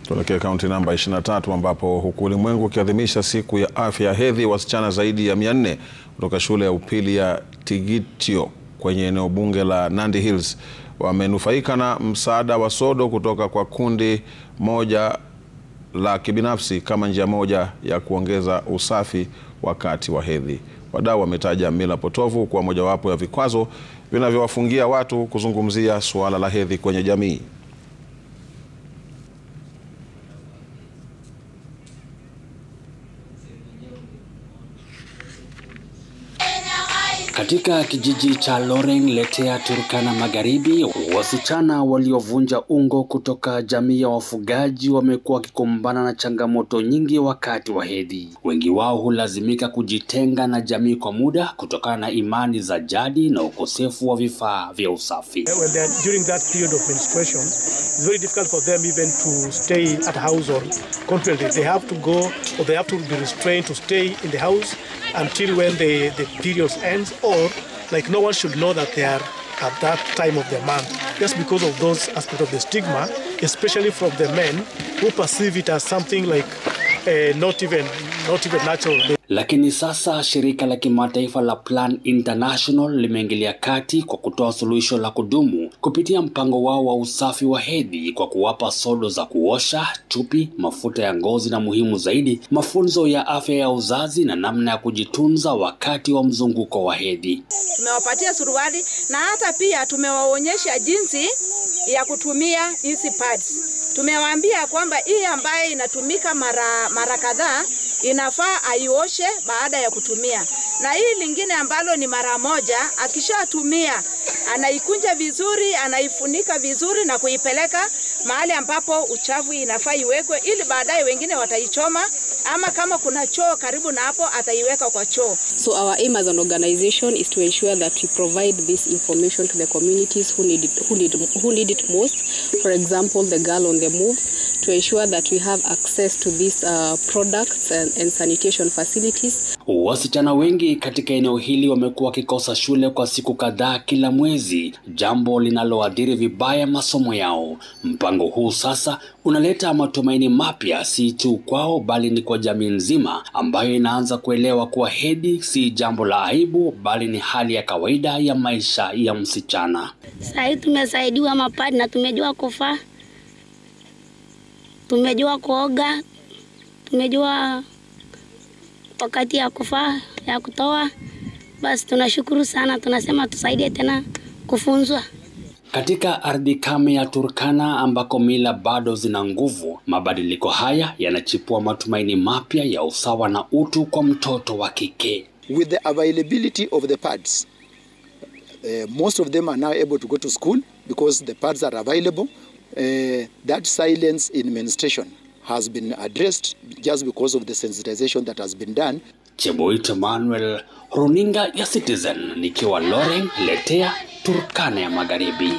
Tuelekea kaunti namba 23 ambapo huku ulimwengu ukiadhimisha siku ya afya ya hedhi, wasichana zaidi ya 400 kutoka shule ya upili ya Tigitio kwenye eneo bunge la Nandi Hills wamenufaika na msaada wa sodo kutoka kwa kundi moja la kibinafsi kama njia moja ya kuongeza usafi wakati wa hedhi. Wadau wametaja mila potofu kwa mojawapo ya vikwazo vinavyowafungia watu kuzungumzia suala la hedhi kwenye jamii. Katika kijiji cha Loreng, Letea, Turkana Magharibi, wasichana waliovunja ungo kutoka jamii ya wafugaji wamekuwa wakikumbana na changamoto nyingi wakati wa hedhi. Wengi wao hulazimika kujitenga na jamii kwa muda kutokana na imani za jadi na ukosefu wa vifaa vya usafi. During that period of menstruation, it's very difficult for them even to stay at house or consequently they have to go or they have to be restrained to stay in the house until when the period ends, or like no one should know that they are at that time of the month, just because of those aspects of the stigma, especially from the men who perceive it as something like not even natural. Lakini sasa shirika la kimataifa la Plan International limeingilia kati kwa kutoa suluhisho la kudumu kupitia mpango wao wa usafi wa hedhi kwa kuwapa sodo za kuosha, chupi, mafuta ya ngozi na muhimu zaidi, mafunzo ya afya ya uzazi na namna ya kujitunza wakati wa mzunguko wa hedhi. Tumewapatia suruali na hata pia tumewaonyesha jinsi ya kutumia hizi pads. Tumewaambia kwamba hii ambaye inatumika mara kadhaa inafaa aioshe baada ya kutumia, na hii lingine ambalo ni mara moja, akishatumia anaikunja vizuri, anaifunika vizuri na kuipeleka mahali ambapo uchafu inafaa iwekwe, ili baadaye wengine wataichoma, ama kama kuna choo karibu na hapo ataiweka kwa choo. So our aim as an organization is to ensure that we provide this information to the communities who need it most. For example, the girl on the move, to ensure that we have access to these products and sanitation facilities. Wasichana wengi katika eneo hili wamekuwa wakikosa shule kwa siku kadhaa kila mwezi, jambo linaloathiri vibaya masomo yao. Mpango huu sasa unaleta matumaini mapya si tu kwao bali ni kwa jamii nzima ambayo inaanza kuelewa kuwa hedhi si jambo la aibu bali ni hali ya kawaida ya maisha ya msichana. Sasa tumesaidiwa mapadi na tumejua kufaa, tumejua kuoga, tumejua wakati ya kufaa, ya kutoa. Basi tunashukuru sana, tunasema tusaidie tena kufunzwa. Katika ardhi kame ya Turkana ambako mila bado zina nguvu, mabadiliko haya yanachipua matumaini mapya ya usawa na utu kwa mtoto wa kike. With the availability of the pads, most of them are now able to go to school because the pads are available. That silence in menstruation has been addressed just because of the sensitization that has been done. Cheboit Manuel, runinga ya Citizen, nikiwa Loreng, Letea, Turkana ya Magharibi.